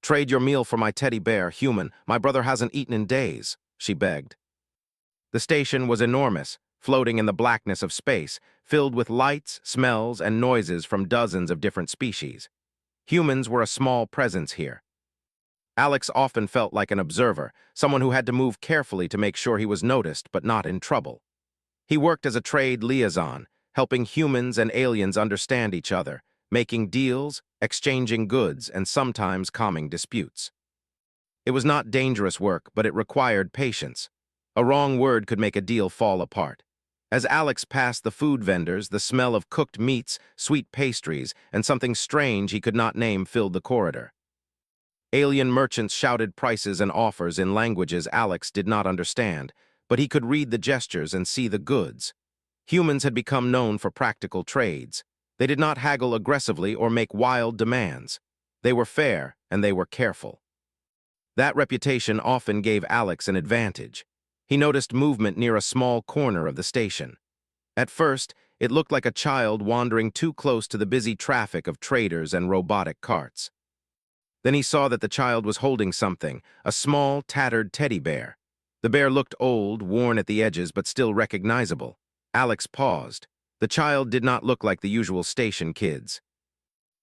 Trade your meal for my teddy bear, human. My brother hasn't eaten in days, she begged. The station was enormous, floating in the blackness of space, filled with lights, smells, and noises from dozens of different species. Humans were a small presence here. Alex often felt like an observer, someone who had to move carefully to make sure he was noticed but not in trouble. He worked as a trade liaison, helping humans and aliens understand each other, making deals, exchanging goods, and sometimes calming disputes. It was not dangerous work, but it required patience. A wrong word could make a deal fall apart. As Alex passed the food vendors, the smell of cooked meats, sweet pastries, and something strange he could not name filled the corridor. Alien merchants shouted prices and offers in languages Alex did not understand, but he could read the gestures and see the goods. Humans had become known for practical trades. They did not haggle aggressively or make wild demands. They were fair, and they were careful. That reputation often gave Alex an advantage. He noticed movement near a small corner of the station. At first, it looked like a child wandering too close to the busy traffic of traders and robotic carts. Then he saw that the child was holding something, a small, tattered teddy bear. The bear looked old, worn at the edges, but still recognizable. Alex paused. The child did not look like the usual station kids.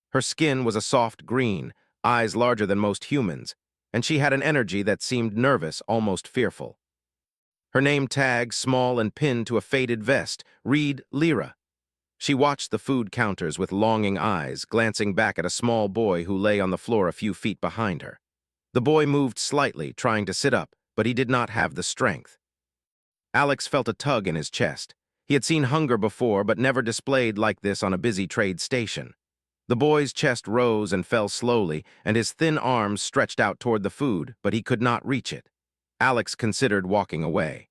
Her skin was a soft green, eyes larger than most humans, and she had an energy that seemed nervous, almost fearful. Her name tag, small and pinned to a faded vest, read Lyra. She watched the food counters with longing eyes, glancing back at a small boy who lay on the floor a few feet behind her. The boy moved slightly, trying to sit up, but he did not have the strength. Alex felt a tug in his chest. He had seen hunger before, but never displayed like this on a busy trade station. The boy's chest rose and fell slowly, and his thin arms stretched out toward the food, but he could not reach it. Alex considered walking away.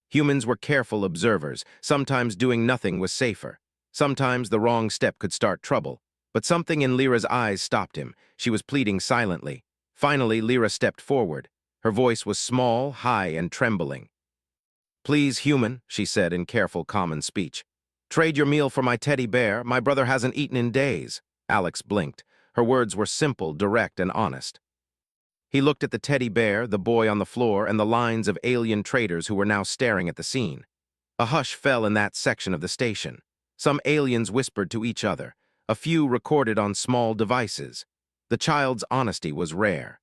Humans were careful observers. Sometimes doing nothing was safer. Sometimes the wrong step could start trouble. But something in Lyra's eyes stopped him. She was pleading silently. Finally, Lyra stepped forward. Her voice was small, high, and trembling. "Please, human," she said in careful, common speech. "Trade your meal for my teddy bear. My brother hasn't eaten in days." Alex blinked. Her words were simple, direct, and honest. He looked at the teddy bear, the boy on the floor, and the lines of alien traders who were now staring at the scene. A hush fell in that section of the station. Some aliens whispered to each other. A few recorded on small devices. The child's honesty was rare.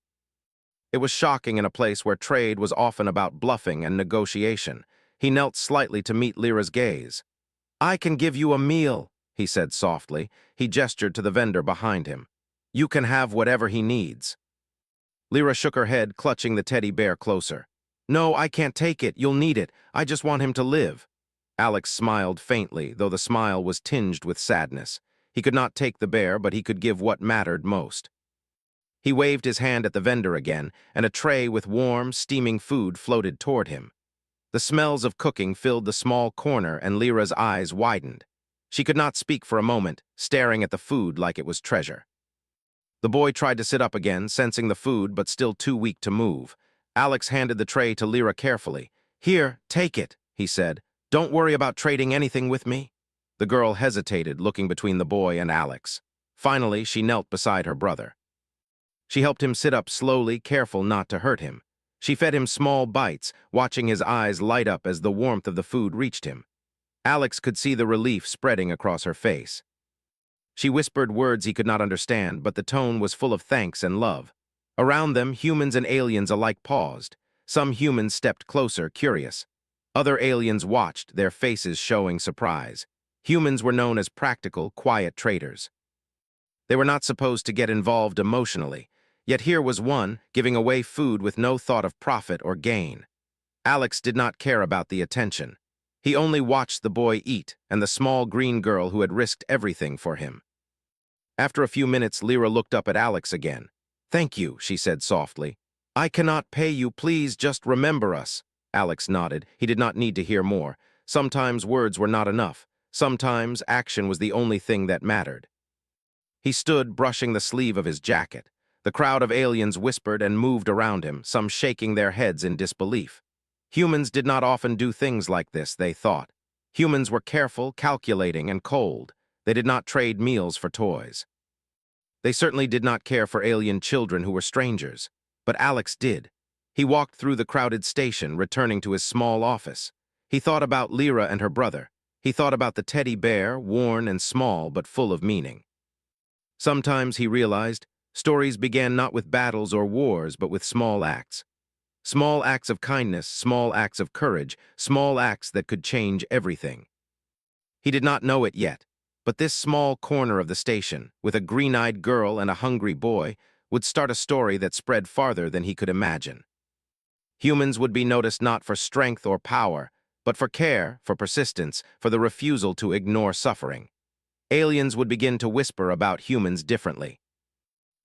It was shocking in a place where trade was often about bluffing and negotiation. He knelt slightly to meet Lyra's gaze. "I can give you a meal," he said softly. He gestured to the vendor behind him. "You can have whatever he needs." Lyra shook her head, clutching the teddy bear closer. "No, I can't take it. You'll need it. I just want him to live." Alex smiled faintly, though the smile was tinged with sadness. He could not take the bear, but he could give what mattered most. He waved his hand at the vendor again, and a tray with warm, steaming food floated toward him. The smells of cooking filled the small corner, and Lyra's eyes widened. She could not speak for a moment, staring at the food like it was treasure. The boy tried to sit up again, sensing the food but still too weak to move. Alex handed the tray to Lyra carefully. "Here, take it," he said. "Don't worry about trading anything with me." The girl hesitated, looking between the boy and Alex. Finally, she knelt beside her brother. She helped him sit up slowly, careful not to hurt him. She fed him small bites, watching his eyes light up as the warmth of the food reached him. Alex could see the relief spreading across her face. She whispered words he could not understand, but the tone was full of thanks and love. Around them, humans and aliens alike paused. Some humans stepped closer, curious. Other aliens watched, their faces showing surprise. Humans were known as practical, quiet traders. They were not supposed to get involved emotionally, yet here was one, giving away food with no thought of profit or gain. Alex did not care about the attention. He only watched the boy eat and the small green girl who had risked everything for him. After a few minutes, Lyra looked up at Alex again. "Thank you," she said softly. "I cannot pay you. Please just remember us." Alex nodded. He did not need to hear more. Sometimes words were not enough. Sometimes action was the only thing that mattered. He stood, brushing the sleeve of his jacket. The crowd of aliens whispered and moved around him, some shaking their heads in disbelief. Humans did not often do things like this, they thought. Humans were careful, calculating, and cold. They did not trade meals for toys. They certainly did not care for alien children who were strangers. But Alex did. He walked through the crowded station, returning to his small office. He thought about Lyra and her brother. He thought about the teddy bear, worn and small but full of meaning. Sometimes, he realized, stories began not with battles or wars but with small acts. Small acts of kindness, small acts of courage, small acts that could change everything. He did not know it yet, but this small corner of the station, with a green-eyed girl and a hungry boy, would start a story that spread farther than he could imagine. Humans would be noticed not for strength or power, but for care, for persistence, for the refusal to ignore suffering. Aliens would begin to whisper about humans differently.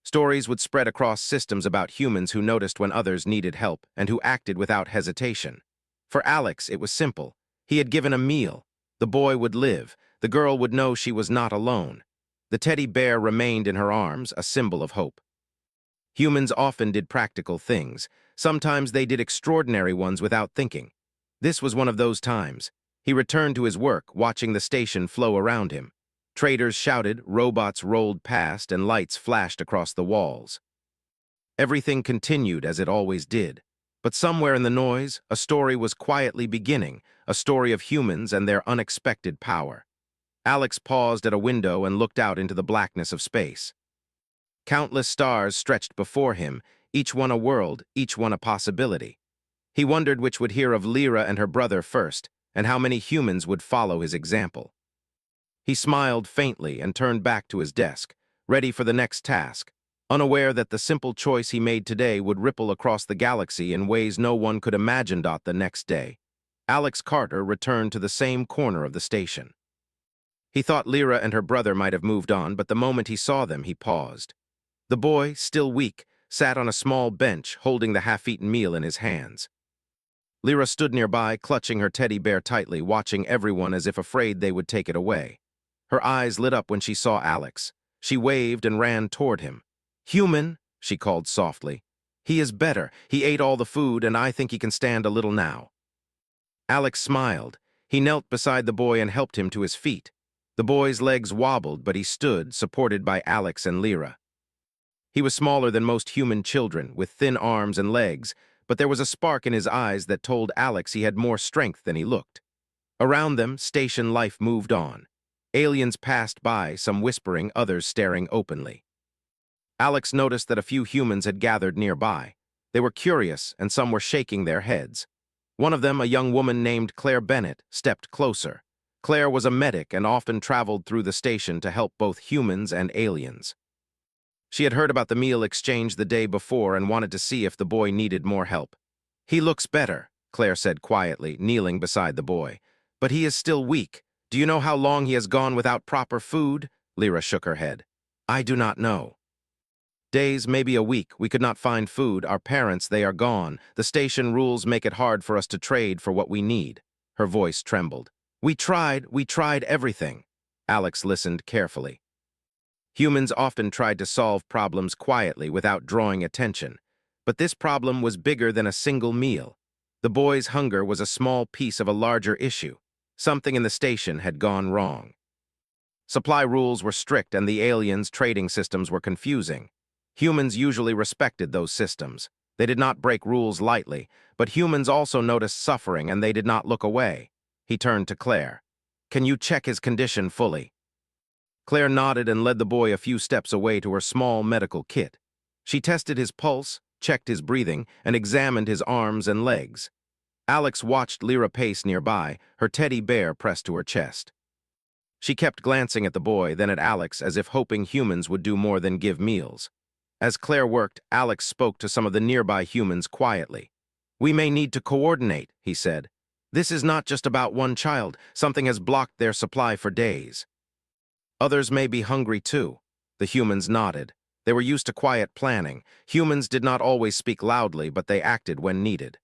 Stories would spread across systems about humans who noticed when others needed help and who acted without hesitation. For Alex, it was simple. He had given a meal. The boy would live. The girl would know she was not alone. The teddy bear remained in her arms, a symbol of hope. Humans often did practical things. Sometimes they did extraordinary ones without thinking. This was one of those times. He returned to his work, watching the station flow around him. Traders shouted, robots rolled past, and lights flashed across the walls. Everything continued as it always did. But somewhere in the noise, a story was quietly beginning, a story of humans and their unexpected power. Alex paused at a window and looked out into the blackness of space. Countless stars stretched before him, each one a world, each one a possibility. He wondered which would hear of Lyra and her brother first, and how many humans would follow his example. He smiled faintly and turned back to his desk, ready for the next task, unaware that the simple choice he made today would ripple across the galaxy in ways no one could imagine. The next day, Alex Carter returned to the same corner of the station. He thought Lyra and her brother might have moved on, but the moment he saw them, he paused. The boy, still weak, sat on a small bench, holding the half-eaten meal in his hands. Lyra stood nearby, clutching her teddy bear tightly, watching everyone as if afraid they would take it away. Her eyes lit up when she saw Alex. She waved and ran toward him. "Human," she called softly. "He is better. He ate all the food, and I think he can stand a little now." Alex smiled. He knelt beside the boy and helped him to his feet. The boy's legs wobbled, but he stood, supported by Alex and Lyra. He was smaller than most human children, with thin arms and legs, but there was a spark in his eyes that told Alex he had more strength than he looked. Around them, station life moved on. Aliens passed by, some whispering, others staring openly. Alex noticed that a few humans had gathered nearby. They were curious, and some were shaking their heads. One of them, a young woman named Claire Bennett, stepped closer. Claire was a medic and often traveled through the station to help both humans and aliens. She had heard about the meal exchange the day before and wanted to see if the boy needed more help. "He looks better," Claire said quietly, kneeling beside the boy. "But he is still weak. Do you know how long he has gone without proper food?" Lyra shook her head. "I do not know." "Days, maybe a week. We could not find food. Our parents, they are gone. The station rules make it hard for us to trade for what we need." Her voice trembled. We tried everything." Alex listened carefully. Humans often tried to solve problems quietly without drawing attention, but this problem was bigger than a single meal. The boy's hunger was a small piece of a larger issue. Something in the station had gone wrong. Supply rules were strict and the aliens' trading systems were confusing. Humans usually respected those systems. They did not break rules lightly, but humans also noticed suffering and they did not look away. He turned to Claire. "Can you check his condition fully?" Claire nodded and led the boy a few steps away to her small medical kit. She tested his pulse, checked his breathing, and examined his arms and legs. Alex watched Lyra pace nearby, her teddy bear pressed to her chest. She kept glancing at the boy, then at Alex, as if hoping humans would do more than give meals. As Claire worked, Alex spoke to some of the nearby humans quietly. "We may need to coordinate," he said. "This is not just about one child. Something has blocked their supply for days." "Others may be hungry too." The humans nodded. They were used to quiet planning. Humans did not always speak loudly, but they acted when needed.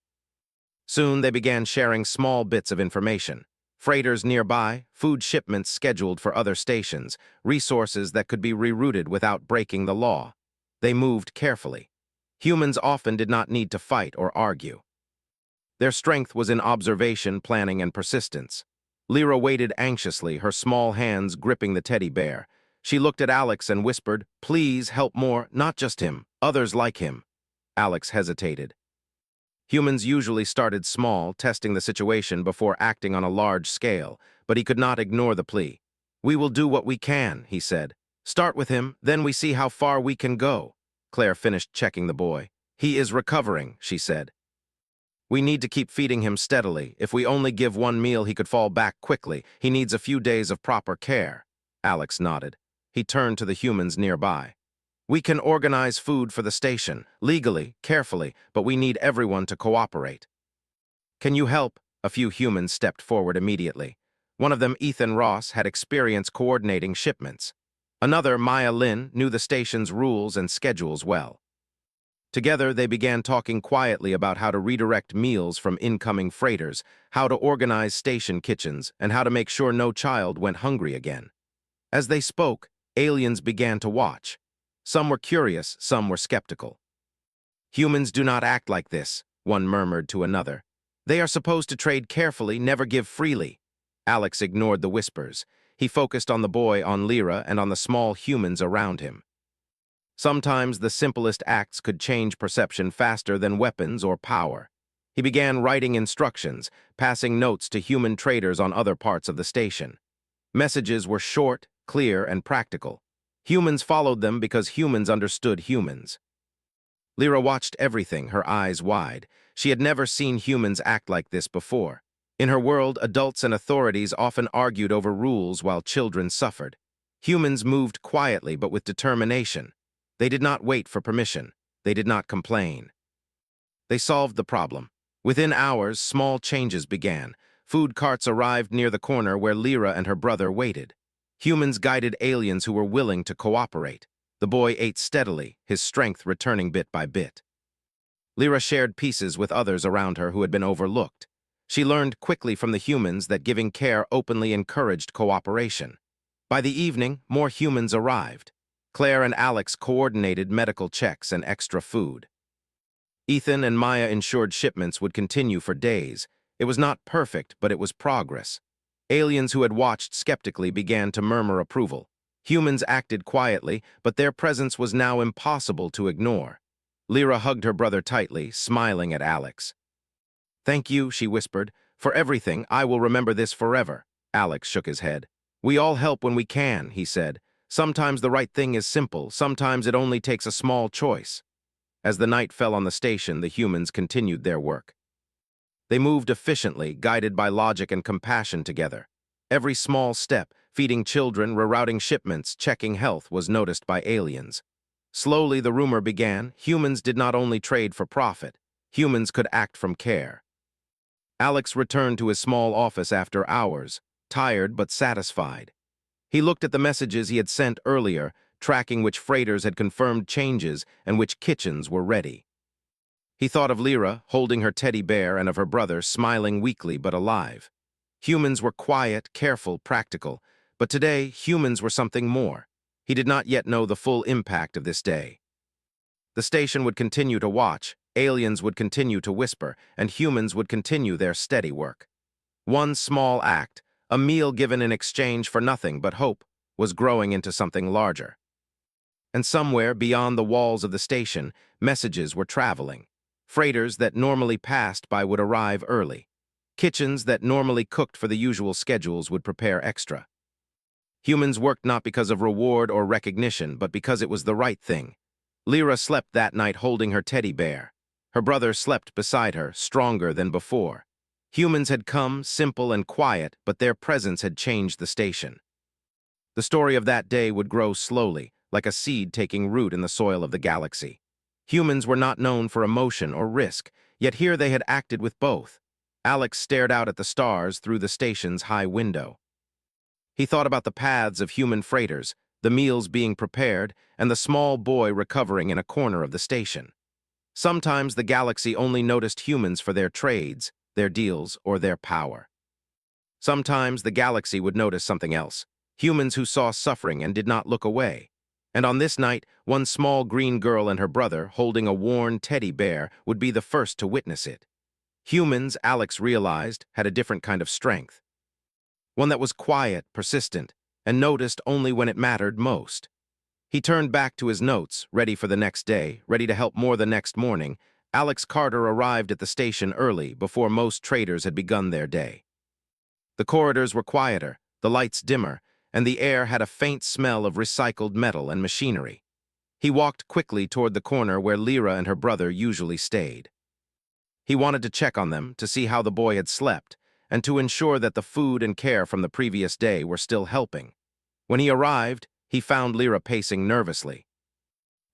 Soon they began sharing small bits of information. Freighters nearby, food shipments scheduled for other stations, resources that could be rerouted without breaking the law. They moved carefully. Humans often did not need to fight or argue. Their strength was in observation, planning, and persistence. Lyra waited anxiously, her small hands gripping the teddy bear. She looked at Alex and whispered, "Please help more, not just him, others like him." Alex hesitated. Humans usually started small, testing the situation before acting on a large scale, but he could not ignore the plea. "We will do what we can," he said. "Start with him, then we see how far we can go." Claire finished checking the boy. "He is recovering," she said. "We need to keep feeding him steadily. If we only give one meal, he could fall back quickly. He needs a few days of proper care." Alex nodded. He turned to the humans nearby. "We can organize food for the station, legally, carefully, but we need everyone to cooperate." "Can you help?" A few humans stepped forward immediately. One of them, Ethan Ross, had experience coordinating shipments. Another, Maya Lin, knew the station's rules and schedules well. Together, they began talking quietly about how to redirect meals from incoming freighters, how to organize station kitchens, and how to make sure no child went hungry again. As they spoke, aliens began to watch. Some were curious, some were skeptical. "Humans do not act like this," one murmured to another. "They are supposed to trade carefully, never give freely." Alex ignored the whispers. He focused on the boy, on Lyra, and on the small humans around him. Sometimes the simplest acts could change perception faster than weapons or power. He began writing instructions, passing notes to human traders on other parts of the station. Messages were short, clear, and practical. Humans followed them because humans understood humans. Lyra watched everything, her eyes wide. She had never seen humans act like this before. In her world, adults and authorities often argued over rules while children suffered. Humans moved quietly but with determination. They did not wait for permission. They did not complain. They solved the problem. Within hours, small changes began. Food carts arrived near the corner where Lyra and her brother waited. Humans guided aliens who were willing to cooperate. The boy ate steadily, his strength returning bit by bit. Lyra shared pieces with others around her who had been overlooked. She learned quickly from the humans that giving care openly encouraged cooperation. By the evening, more humans arrived. Claire and Alex coordinated medical checks and extra food. Ethan and Maya ensured shipments would continue for days. It was not perfect, but it was progress. Aliens who had watched skeptically began to murmur approval. Humans acted quietly, but their presence was now impossible to ignore. Lyra hugged her brother tightly, smiling at Alex. "Thank you," she whispered. "For everything, I will remember this forever." Alex shook his head. "We all help when we can," he said. "Sometimes the right thing is simple, sometimes it only takes a small choice." As the night fell on the station, the humans continued their work. They moved efficiently, guided by logic and compassion together. Every small step, feeding children, rerouting shipments, checking health, was noticed by aliens. Slowly, the rumor began: humans did not only trade for profit, humans could act from care. Alex returned to his small office after hours, tired but satisfied. He looked at the messages he had sent earlier, tracking which freighters had confirmed changes and which kitchens were ready. He thought of Lyra, holding her teddy bear, and of her brother, smiling weakly but alive. Humans were quiet, careful, practical, but today humans were something more. He did not yet know the full impact of this day. The station would continue to watch, aliens would continue to whisper, and humans would continue their steady work. One small act, a meal given in exchange for nothing but hope, was growing into something larger. And somewhere beyond the walls of the station, messages were traveling. Freighters that normally passed by would arrive early. Kitchens that normally cooked for the usual schedules would prepare extra. Humans worked not because of reward or recognition, but because it was the right thing. Lyra slept that night holding her teddy bear. Her brother slept beside her, stronger than before. Humans had come, simple and quiet, but their presence had changed the station. The story of that day would grow slowly, like a seed taking root in the soil of the galaxy. Humans were not known for emotion or risk, yet here they had acted with both. Alex stared out at the stars through the station's high window. He thought about the paths of human freighters, the meals being prepared, and the small boy recovering in a corner of the station. Sometimes the galaxy only noticed humans for their trades, their deals, or their power. Sometimes the galaxy would notice something else, humans who saw suffering and did not look away. And on this night, one small green girl and her brother, holding a worn teddy bear, would be the first to witness it. Humans, Alex realized, had a different kind of strength. One that was quiet, persistent, and noticed only when it mattered most. He turned back to his notes, ready for the next day, ready to help more the next morning. Alex Carter arrived at the station early, before most traders had begun their day. The corridors were quieter, the lights dimmer, and the air had a faint smell of recycled metal and machinery. He walked quickly toward the corner where Lyra and her brother usually stayed. He wanted to check on them, to see how the boy had slept, and to ensure that the food and care from the previous day were still helping. When he arrived, he found Lyra pacing nervously.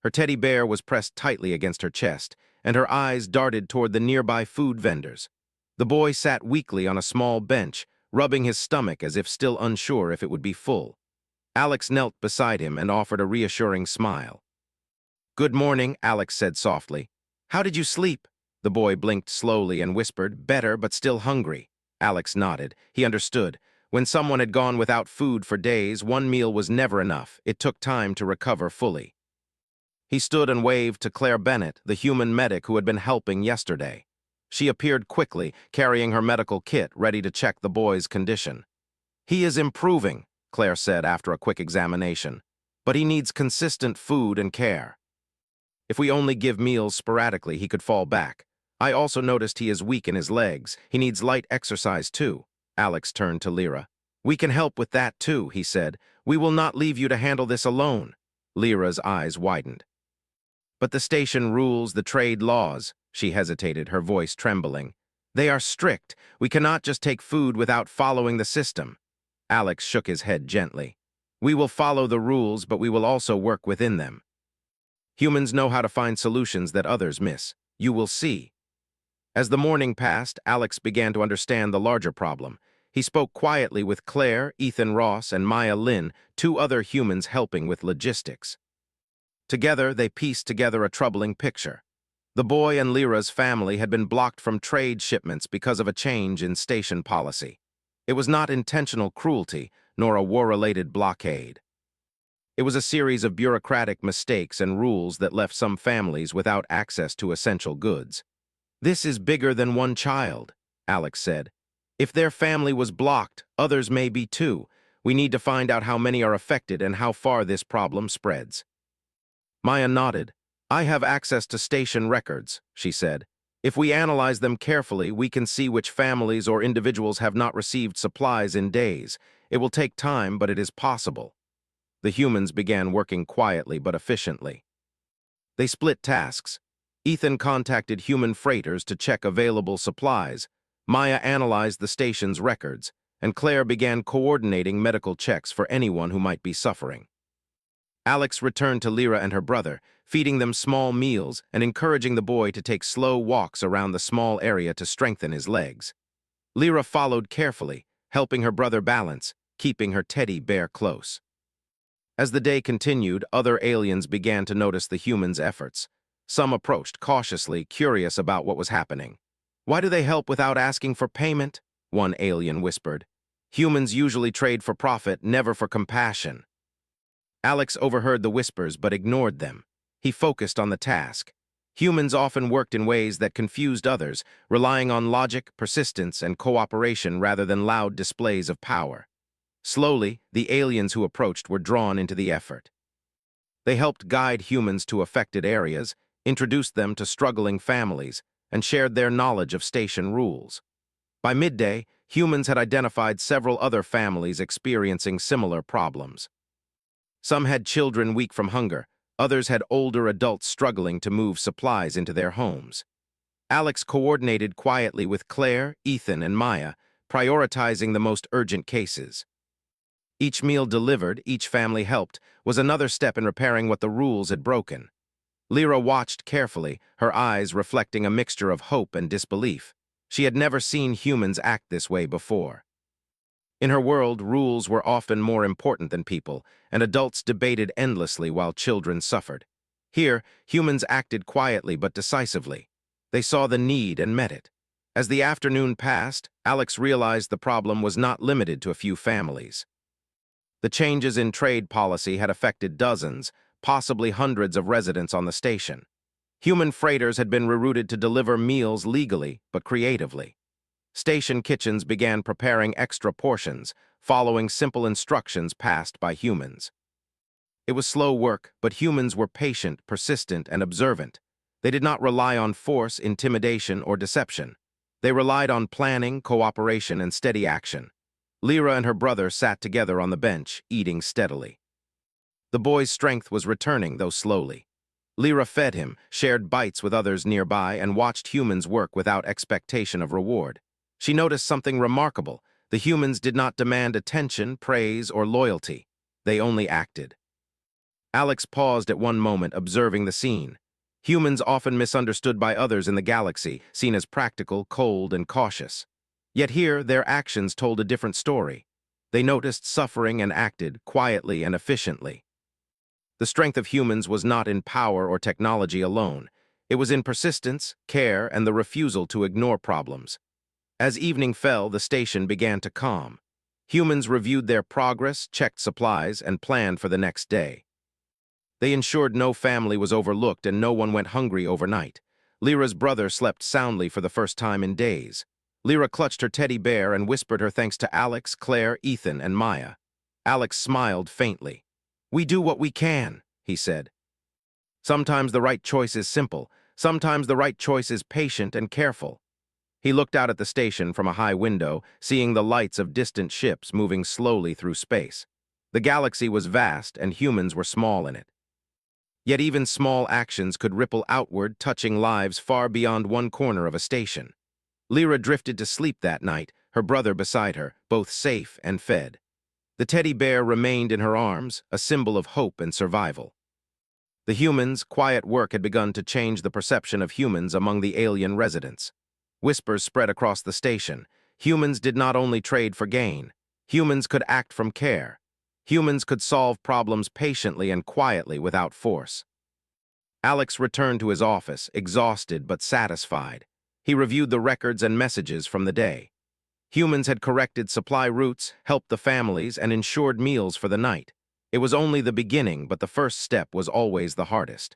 Her teddy bear was pressed tightly against her chest, and her eyes darted toward the nearby food vendors. The boy sat weakly on a small bench, rubbing his stomach as if still unsure if it would be full. Alex knelt beside him and offered a reassuring smile. "Good morning," Alex said softly. "How did you sleep?" The boy blinked slowly and whispered, "Better, but still hungry." Alex nodded. He understood. When someone had gone without food for days, one meal was never enough. It took time to recover fully. He stood and waved to Claire Bennett, the human medic who had been helping yesterday. She appeared quickly, carrying her medical kit, ready to check the boy's condition. "He is improving," Claire said after a quick examination, "but he needs consistent food and care. If we only give meals sporadically, he could fall back. I also noticed he is weak in his legs. He needs light exercise too." Alex turned to Lyra. "We can help with that too," he said. "We will not leave you to handle this alone." Lyra's eyes widened. "But the station rules, the trade laws," she hesitated, her voice trembling. "They are strict. We cannot just take food without following the system." Alex shook his head gently. "We will follow the rules, but we will also work within them. Humans know how to find solutions that others miss. You will see." As the morning passed, Alex began to understand the larger problem. He spoke quietly with Claire, Ethan Ross, and Maya Lynn, two other humans helping with logistics. Together, they pieced together a troubling picture. The boy and Lyra's family had been blocked from trade shipments because of a change in station policy. It was not intentional cruelty, nor a war-related blockade. It was a series of bureaucratic mistakes and rules that left some families without access to essential goods. "This is bigger than one child," Alex said. "If their family was blocked, others may be too. We need to find out how many are affected and how far this problem spreads." Maya nodded. "I have access to station records," she said. "If we analyze them carefully, we can see which families or individuals have not received supplies in days. It will take time, but it is possible." The humans began working quietly but efficiently. They split tasks. Ethan contacted human freighters to check available supplies. Maya analyzed the station's records, and Claire began coordinating medical checks for anyone who might be suffering. Alex returned to Lyra and her brother, feeding them small meals and encouraging the boy to take slow walks around the small area to strengthen his legs. Lyra followed carefully, helping her brother balance, keeping her teddy bear close. As the day continued, other aliens began to notice the humans' efforts. Some approached cautiously, curious about what was happening. "Why do they help without asking for payment?" one alien whispered. "Humans usually trade for profit, never for compassion." Alex overheard the whispers but ignored them. He focused on the task. Humans often worked in ways that confused others, relying on logic, persistence, and cooperation rather than loud displays of power. Slowly, the aliens who approached were drawn into the effort. They helped guide humans to affected areas, introduced them to struggling families, and shared their knowledge of station rules. By midday, humans had identified several other families experiencing similar problems. Some had children weak from hunger, others had older adults struggling to move supplies into their homes. Alex coordinated quietly with Claire, Ethan, and Maya, prioritizing the most urgent cases. Each meal delivered, each family helped, was another step in repairing what the rules had broken. Lyra watched carefully, her eyes reflecting a mixture of hope and disbelief. She had never seen humans act this way before. In her world, rules were often more important than people, and adults debated endlessly while children suffered. Here, humans acted quietly but decisively. They saw the need and met it. As the afternoon passed, Alex realized the problem was not limited to a few families. The changes in trade policy had affected dozens, possibly hundreds of residents on the station. Human freighters had been rerouted to deliver meals legally but creatively. Station kitchens began preparing extra portions, following simple instructions passed by humans. It was slow work, but humans were patient, persistent, and observant. They did not rely on force, intimidation, or deception. They relied on planning, cooperation, and steady action. Lyra and her brother sat together on the bench, eating steadily. The boy's strength was returning, though slowly. Lyra fed him, shared bites with others nearby, and watched humans work without expectation of reward. She noticed something remarkable. The humans did not demand attention, praise, or loyalty. They only acted. Alex paused at one moment, observing the scene. Humans often misunderstood by others in the galaxy, seen as practical, cold, and cautious. Yet here, their actions told a different story. They noticed suffering and acted quietly and efficiently. The strength of humans was not in power or technology alone. It was in persistence, care, and the refusal to ignore problems. As evening fell, the station began to calm. Humans reviewed their progress, checked supplies, and planned for the next day. They ensured no family was overlooked and no one went hungry overnight. Lyra's brother slept soundly for the first time in days. Lyra clutched her teddy bear and whispered her thanks to Alex, Claire, Ethan, and Maya. Alex smiled faintly. "We do what we can," he said. "Sometimes the right choice is simple. Sometimes the right choice is patient and careful." He looked out at the station from a high window, seeing the lights of distant ships moving slowly through space. The galaxy was vast and humans were small in it. Yet even small actions could ripple outward, touching lives far beyond one corner of a station. Lyra drifted to sleep that night, her brother beside her, both safe and fed. The teddy bear remained in her arms, a symbol of hope and survival. The humans' quiet work had begun to change the perception of humans among the alien residents. Whispers spread across the station. Humans did not only trade for gain. Humans could act from care. Humans could solve problems patiently and quietly without force. Alex returned to his office, exhausted but satisfied. He reviewed the records and messages from the day. Humans had corrected supply routes, helped the families, and ensured meals for the night. It was only the beginning, but the first step was always the hardest.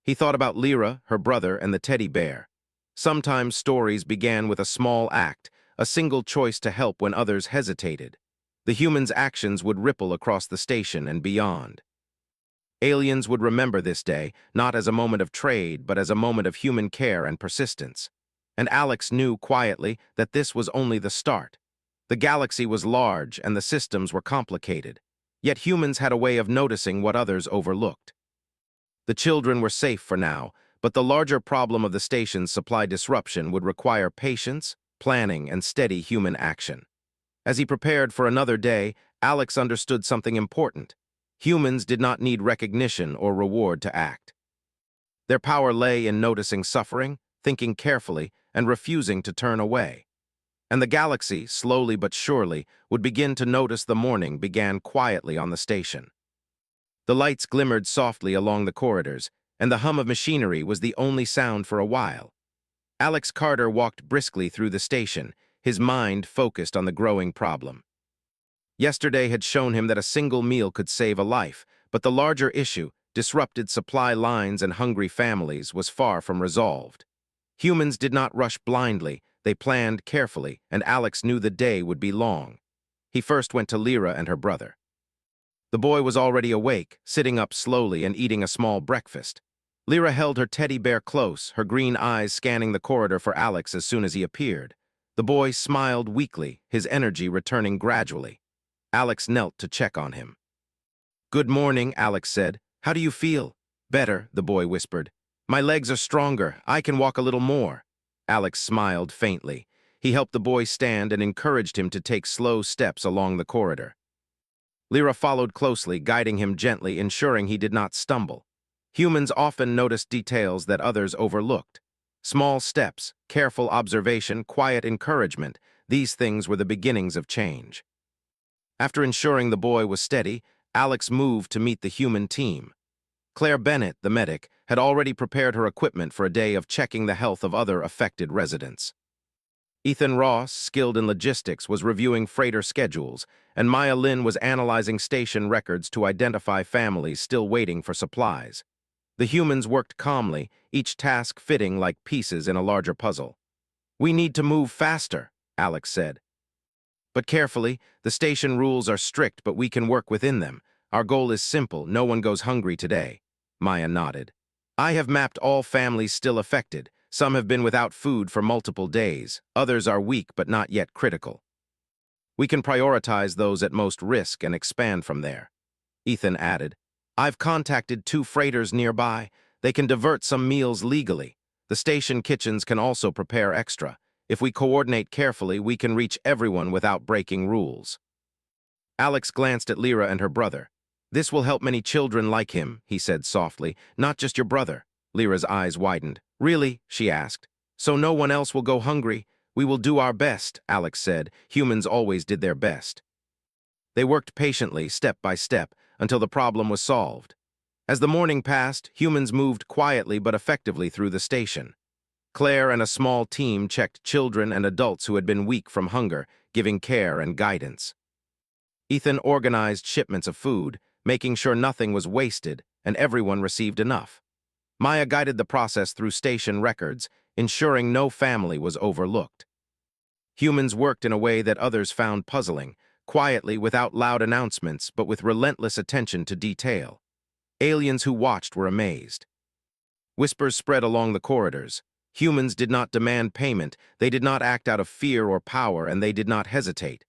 He thought about Lyra, her brother, and the teddy bear. Sometimes stories began with a small act, a single choice to help when others hesitated. The humans' actions would ripple across the station and beyond. Aliens would remember this day, not as a moment of trade, but as a moment of human care and persistence. And Alex knew quietly that this was only the start. The galaxy was large and the systems were complicated. Yet humans had a way of noticing what others overlooked. The children were safe for now, but the larger problem of the station's supply disruption would require patience, planning, and steady human action. As he prepared for another day, Alex understood something important. Humans did not need recognition or reward to act. Their power lay in noticing suffering, thinking carefully, and refusing to turn away. And the galaxy, slowly but surely, would begin to notice the morning began quietly on the station. The lights glimmered softly along the corridors, and the hum of machinery was the only sound for a while. Alex Carter walked briskly through the station, his mind focused on the growing problem. Yesterday had shown him that a single meal could save a life, but the larger issue, disrupted supply lines and hungry families, was far from resolved. Humans did not rush blindly, they planned carefully, and Alex knew the day would be long. He first went to Lyra and her brother. The boy was already awake, sitting up slowly and eating a small breakfast. Lyra held her teddy bear close, her green eyes scanning the corridor for Alex as soon as he appeared. The boy smiled weakly, his energy returning gradually. Alex knelt to check on him. "Good morning," Alex said. "How do you feel?" "Better," the boy whispered. "My legs are stronger. I can walk a little more." Alex smiled faintly. He helped the boy stand and encouraged him to take slow steps along the corridor. Lyra followed closely, guiding him gently, ensuring he did not stumble. Humans often noticed details that others overlooked. Small steps, careful observation, quiet encouragement, these things were the beginnings of change. After ensuring the boy was steady, Alex moved to meet the human team. Claire Bennett, the medic, had already prepared her equipment for a day of checking the health of other affected residents. Ethan Ross, skilled in logistics, was reviewing freighter schedules, and Maya Lin was analyzing station records to identify families still waiting for supplies. The humans worked calmly, each task fitting like pieces in a larger puzzle. We need to move faster, Alex said. But carefully, the station rules are strict, but we can work within them. Our goal is simple, no one goes hungry today. Maya nodded. I have mapped all families still affected. Some have been without food for multiple days. Others are weak but not yet critical. We can prioritize those at most risk and expand from there. Ethan added, I've contacted 2 freighters nearby. They can divert some meals legally. The station kitchens can also prepare extra. If we coordinate carefully, we can reach everyone without breaking rules. Alex glanced at Lyra and her brother. This will help many children like him, he said softly. Not just your brother. Lyra's eyes widened. Really? She asked. So no one else will go hungry? We will do our best, Alex said. Humans always did their best. They worked patiently, step by step, until the problem was solved. As the morning passed, humans moved quietly but effectively through the station. Claire and a small team checked children and adults who had been weak from hunger, giving care and guidance. Ethan organized shipments of food, making sure nothing was wasted and everyone received enough. Maya guided the process through station records, ensuring no family was overlooked. Humans worked in a way that others found puzzling, quietly without loud announcements but with relentless attention to detail. Aliens who watched were amazed. Whispers spread along the corridors. Humans did not demand payment, they did not act out of fear or power, and they did not hesitate.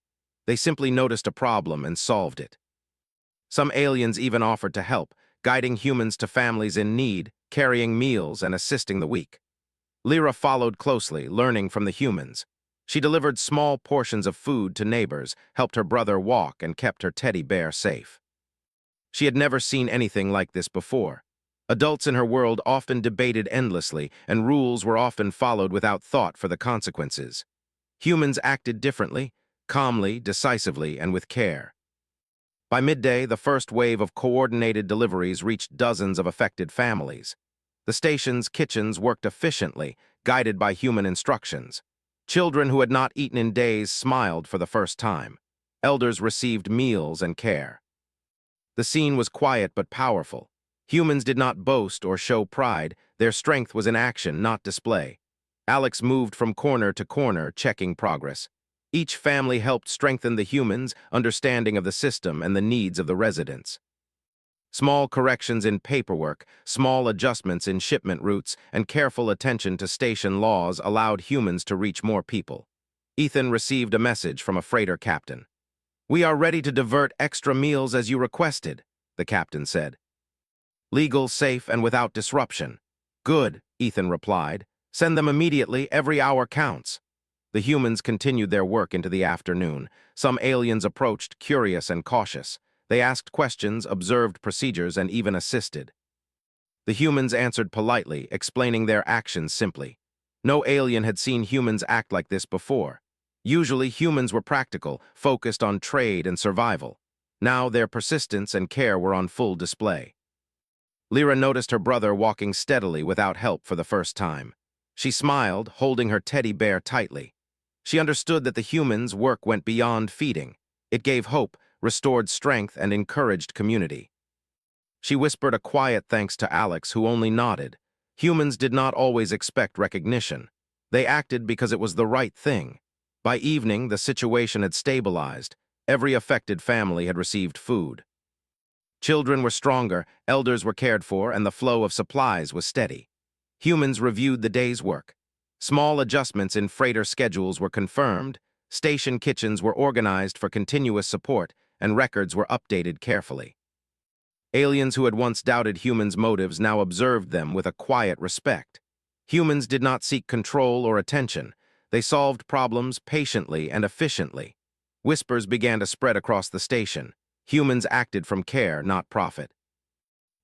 They simply noticed a problem and solved it. Some aliens even offered to help, guiding humans to families in need, carrying meals, and assisting the weak. Lyra followed closely, learning from the humans. She delivered small portions of food to neighbors, helped her brother walk, and kept her teddy bear safe. She had never seen anything like this before. Adults in her world often debated endlessly, and rules were often followed without thought for the consequences. Humans acted differently, calmly, decisively, and with care. By midday, the first wave of coordinated deliveries reached dozens of affected families. The station's kitchens worked efficiently, guided by human instructions. Children who had not eaten in days smiled for the first time. Elders received meals and care. The scene was quiet but powerful. Humans did not boast or show pride. Their strength was in action, not display. Alex moved from corner to corner, checking progress. Each family helped strengthen the humans' understanding of the system and the needs of the residents. Small corrections in paperwork, small adjustments in shipment routes, and careful attention to station laws allowed humans to reach more people. Ethan received a message from a freighter captain. "We are ready to divert extra meals as you requested," the captain said. "Legal, safe, and without disruption." "Good," Ethan replied. "Send them immediately, every hour counts." The humans continued their work into the afternoon. Some aliens approached, curious and cautious. They asked questions, observed procedures, and even assisted. The humans answered politely, explaining their actions simply. No alien had seen humans act like this before. Usually, humans were practical, focused on trade and survival. Now, their persistence and care were on full display. Lyra noticed her brother walking steadily without help for the first time. She smiled, holding her teddy bear tightly. She understood that the humans' work went beyond feeding. It gave hope, restored strength, and encouraged community. She whispered a quiet thanks to Alex, who only nodded. Humans did not always expect recognition. They acted because it was the right thing. By evening, the situation had stabilized. Every affected family had received food. Children were stronger, elders were cared for, and the flow of supplies was steady. Humans reviewed the day's work. Small adjustments in freighter schedules were confirmed, station kitchens were organized for continuous support, and records were updated carefully. Aliens who had once doubted humans' motives now observed them with a quiet respect. Humans did not seek control or attention. They solved problems patiently and efficiently. Whispers began to spread across the station. Humans acted from care, not profit.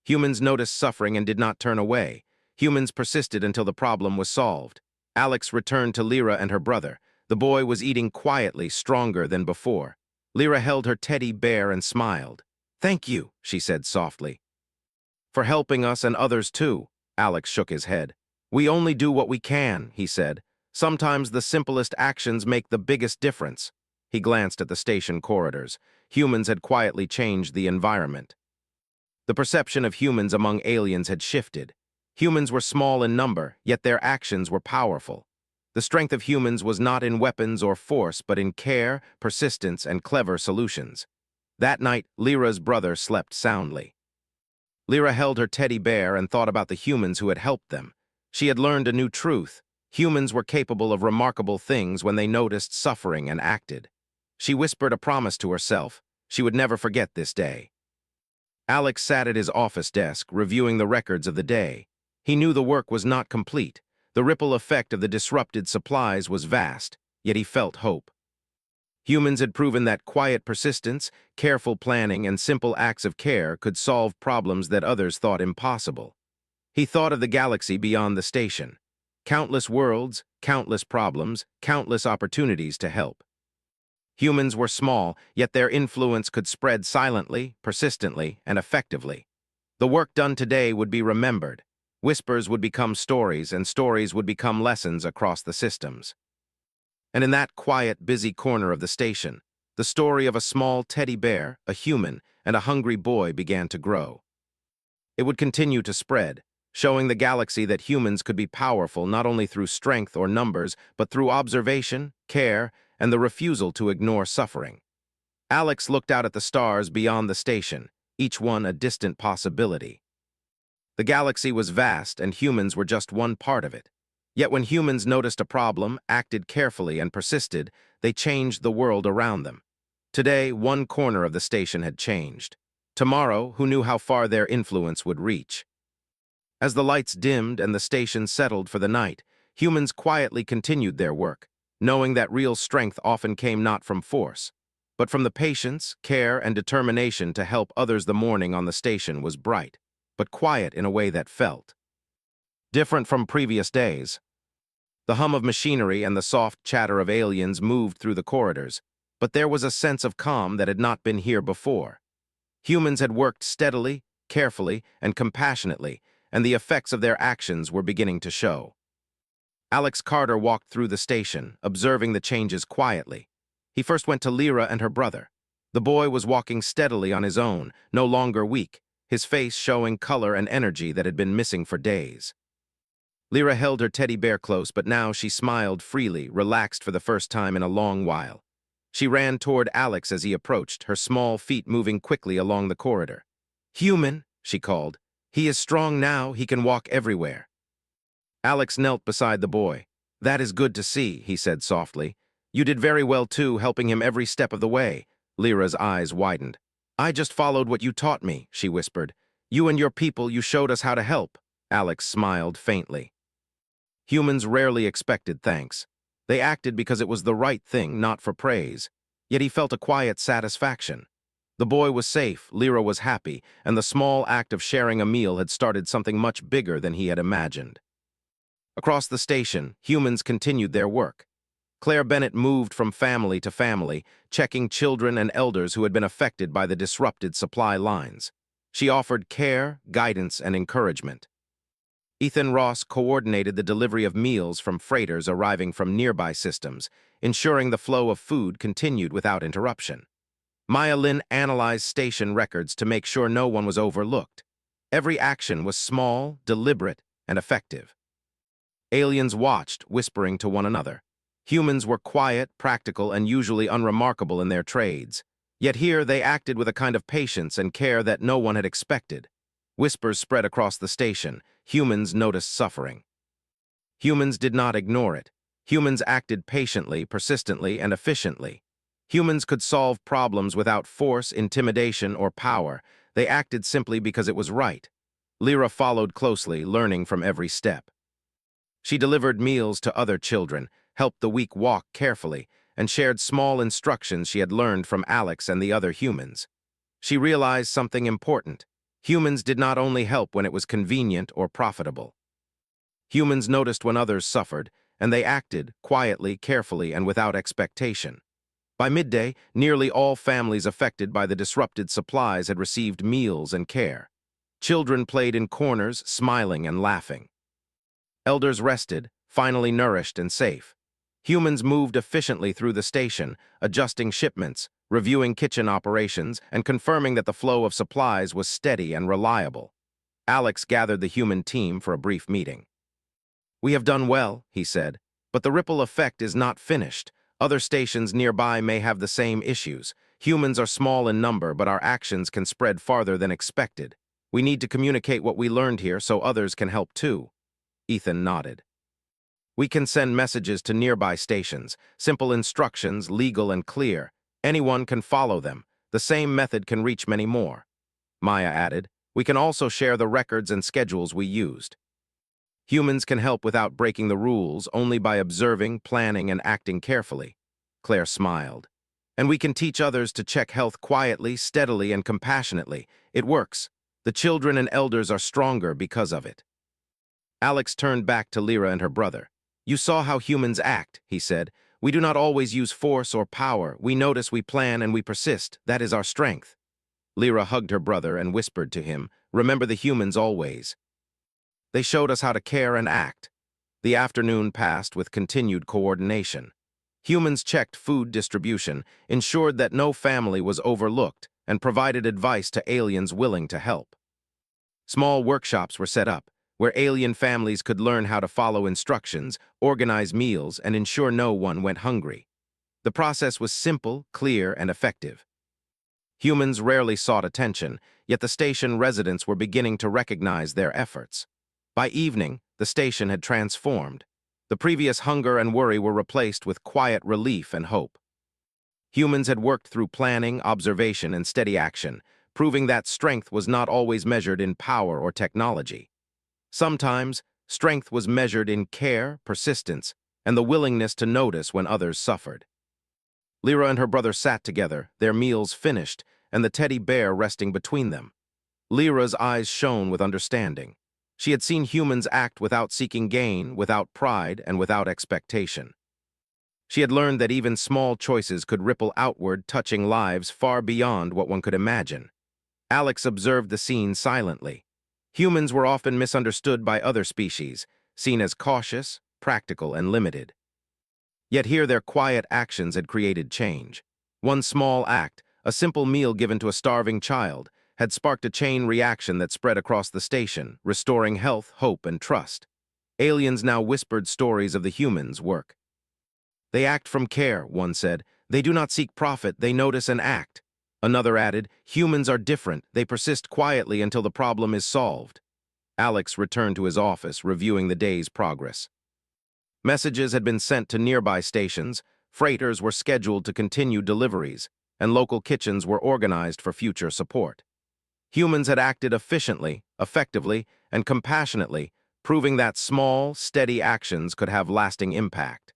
Humans noticed suffering and did not turn away. Humans persisted until the problem was solved. Alex returned to Lyra and her brother. The boy was eating quietly, stronger than before. Lyra held her teddy bear and smiled. "Thank you," she said softly. "For helping us and others too." Alex shook his head. "We only do what we can," he said. "Sometimes the simplest actions make the biggest difference." He glanced at the station corridors. Humans had quietly changed the environment. The perception of humans among aliens had shifted. Humans were small in number, yet their actions were powerful. The strength of humans was not in weapons or force, but in care, persistence, and clever solutions. That night, Lyra's brother slept soundly. Lyra held her teddy bear and thought about the humans who had helped them. She had learned a new truth. Humans were capable of remarkable things when they noticed suffering and acted. She whispered a promise to herself. She would never forget this day. Alex sat at his office desk, reviewing the records of the day. He knew the work was not complete. The ripple effect of the disrupted supplies was vast, yet he felt hope. Humans had proven that quiet persistence, careful planning, and simple acts of care could solve problems that others thought impossible. He thought of the galaxy beyond the station. Countless worlds, countless problems, countless opportunities to help. Humans were small, yet their influence could spread silently, persistently, and effectively. The work done today would be remembered. Whispers would become stories, and stories would become lessons across the systems. And in that quiet, busy corner of the station, the story of a small teddy bear, a human, and a hungry boy began to grow. It would continue to spread, showing the galaxy that humans could be powerful not only through strength or numbers, but through observation, care, and the refusal to ignore suffering. Alex looked out at the stars beyond the station, each one a distant possibility. The galaxy was vast, and humans were just one part of it. Yet when humans noticed a problem, acted carefully, and persisted, they changed the world around them. Today, one corner of the station had changed. Tomorrow, who knew how far their influence would reach? As the lights dimmed and the station settled for the night, humans quietly continued their work, knowing that real strength often came not from force, but from the patience, care, and determination to help others. The morning on the station was bright, but quiet in a way that felt different from previous days. The hum of machinery and the soft chatter of aliens moved through the corridors, but there was a sense of calm that had not been here before. Humans had worked steadily, carefully, and compassionately, and the effects of their actions were beginning to show. Alex Carter walked through the station, observing the changes quietly. He first went to Lyra and her brother. The boy was walking steadily on his own, no longer weak, his face showing color and energy that had been missing for days. Lyra held her teddy bear close, but now she smiled freely, relaxed for the first time in a long while. She ran toward Alex as he approached, her small feet moving quickly along the corridor. "Human," she called. "He is strong now, he can walk everywhere." Alex knelt beside the boy. "That is good to see," he said softly. "You did very well too, helping him every step of the way." Lyra's eyes widened. "I just followed what you taught me," she whispered. "You and your people, you showed us how to help." Alex smiled faintly. Humans rarely expected thanks. They acted because it was the right thing, not for praise. Yet he felt a quiet satisfaction. The boy was safe, Lyra was happy, and the small act of sharing a meal had started something much bigger than he had imagined. Across the station, humans continued their work. Claire Bennett moved from family to family, checking children and elders who had been affected by the disrupted supply lines. She offered care, guidance, and encouragement. Ethan Ross coordinated the delivery of meals from freighters arriving from nearby systems, ensuring the flow of food continued without interruption. Maya Lin analyzed station records to make sure no one was overlooked. Every action was small, deliberate, and effective. Aliens watched, whispering to one another. Humans were quiet, practical, and usually unremarkable in their trades. Yet here they acted with a kind of patience and care that no one had expected. Whispers spread across the station. Humans noticed suffering. Humans did not ignore it. Humans acted patiently, persistently, and efficiently. Humans could solve problems without force, intimidation, or power. They acted simply because it was right. Lyra followed closely, learning from every step. She delivered meals to other children, helped the weak walk carefully, and shared small instructions she had learned from Alex and the other humans. She realized something important. Humans did not only help when it was convenient or profitable. Humans noticed when others suffered, and they acted, quietly, carefully, and without expectation. By midday, nearly all families affected by the disrupted supplies had received meals and care. Children played in corners, smiling and laughing. Elders rested, finally nourished and safe. Humans moved efficiently through the station, adjusting shipments, reviewing kitchen operations, and confirming that the flow of supplies was steady and reliable. Alex gathered the human team for a brief meeting. "We have done well," he said. But the ripple effect is not finished. Other stations nearby may have the same issues. Humans are small in number, but our actions can spread farther than expected. We need to communicate what we learned here so others can help too. Ethan nodded. We can send messages to nearby stations, simple instructions, legal and clear. Anyone can follow them. The same method can reach many more. Maya added, we can also share the records and schedules we used. Humans can help without breaking the rules, only by observing, planning, and acting carefully. Claire smiled. And we can teach others to check health quietly, steadily, and compassionately. It works. The children and elders are stronger because of it. Alex turned back to Lyra and her brother. You saw how humans act, he said. We do not always use force or power. We notice, we plan, and we persist. That is our strength. Lyra hugged her brother and whispered to him, remember the humans always. They showed us how to care and act. The afternoon passed with continued coordination. Humans checked food distribution, ensured that no family was overlooked, and provided advice to aliens willing to help. Small workshops were set up, where alien families could learn how to follow instructions, organize meals, and ensure no one went hungry. The process was simple, clear, and effective. Humans rarely sought attention, yet the station residents were beginning to recognize their efforts. By evening, the station had transformed. The previous hunger and worry were replaced with quiet relief and hope. Humans had worked through planning, observation, and steady action, proving that strength was not always measured in power or technology. Sometimes, strength was measured in care, persistence, and the willingness to notice when others suffered. Lyra and her brother sat together, their meals finished, and the teddy bear resting between them. Lyra's eyes shone with understanding. She had seen humans act without seeking gain, without pride, and without expectation. She had learned that even small choices could ripple outward, touching lives far beyond what one could imagine. Alex observed the scene silently. Humans were often misunderstood by other species, seen as cautious, practical, and limited. Yet here their quiet actions had created change. One small act, a simple meal given to a starving child, had sparked a chain reaction that spread across the station, restoring health, hope, and trust. Aliens now whispered stories of the humans' work. They act from care, one said. They do not seek profit, they notice and act. Another added, humans are different, they persist quietly until the problem is solved. Alex returned to his office, reviewing the day's progress. Messages had been sent to nearby stations, freighters were scheduled to continue deliveries, and local kitchens were organized for future support. Humans had acted efficiently, effectively, and compassionately, proving that small, steady actions could have lasting impact.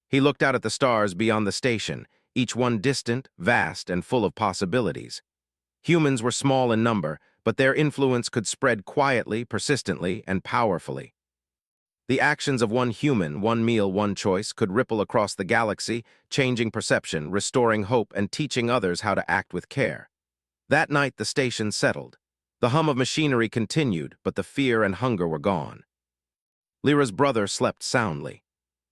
He looked out at the stars beyond the station, each one distant, vast, and full of possibilities. Humans were small in number, but their influence could spread quietly, persistently, and powerfully. The actions of one human, one meal, one choice, could ripple across the galaxy, changing perception, restoring hope, and teaching others how to act with care. That night the station settled. The hum of machinery continued, but the fear and hunger were gone. Lyra's brother slept soundly.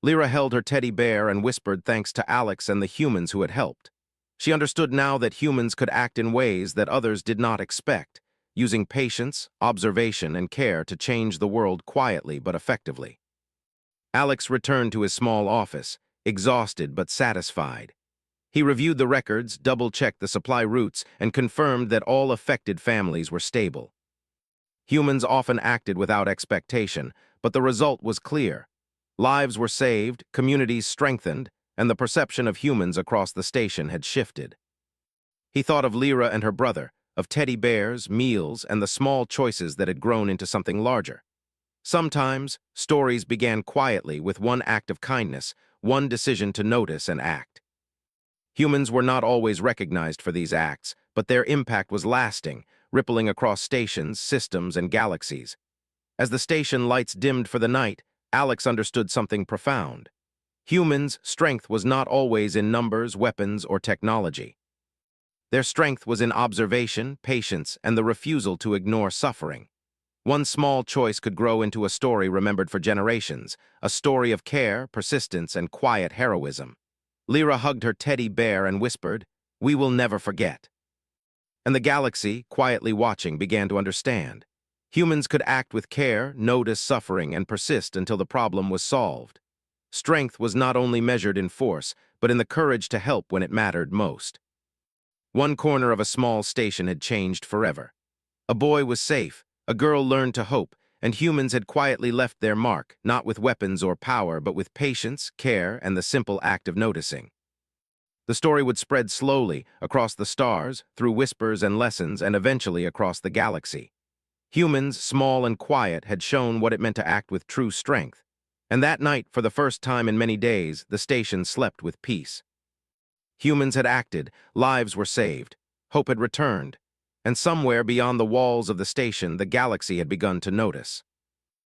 Lyra held her teddy bear and whispered thanks to Alex and the humans who had helped. She understood now that humans could act in ways that others did not expect, using patience, observation, and care to change the world quietly but effectively. Alex returned to his small office, exhausted but satisfied. He reviewed the records, double-checked the supply routes, and confirmed that all affected families were stable. Humans often acted without expectation, but the result was clear. Lives were saved, communities strengthened, and the perception of humans across the station had shifted. He thought of Lyra and her brother, of teddy bears, meals, and the small choices that had grown into something larger. Sometimes, stories began quietly with one act of kindness, one decision to notice and act. Humans were not always recognized for these acts, but their impact was lasting, rippling across stations, systems, and galaxies. As the station lights dimmed for the night, Alex understood something profound. Humans' strength was not always in numbers, weapons, or technology. Their strength was in observation, patience, and the refusal to ignore suffering. One small choice could grow into a story remembered for generations, a story of care, persistence, and quiet heroism. Lyra hugged her teddy bear and whispered, "We will never forget." And the galaxy, quietly watching, began to understand. Humans could act with care, notice suffering, and persist until the problem was solved. Strength was not only measured in force, but in the courage to help when it mattered most. One corner of a small station had changed forever. A boy was safe, a girl learned to hope, and humans had quietly left their mark, not with weapons or power, but with patience, care, and the simple act of noticing. The story would spread slowly, across the stars, through whispers and lessons, and eventually across the galaxy. Humans, small and quiet, had shown what it meant to act with true strength. And that night, for the first time in many days, the station slept with peace. Humans had acted, lives were saved, hope had returned, and somewhere beyond the walls of the station, the galaxy had begun to notice.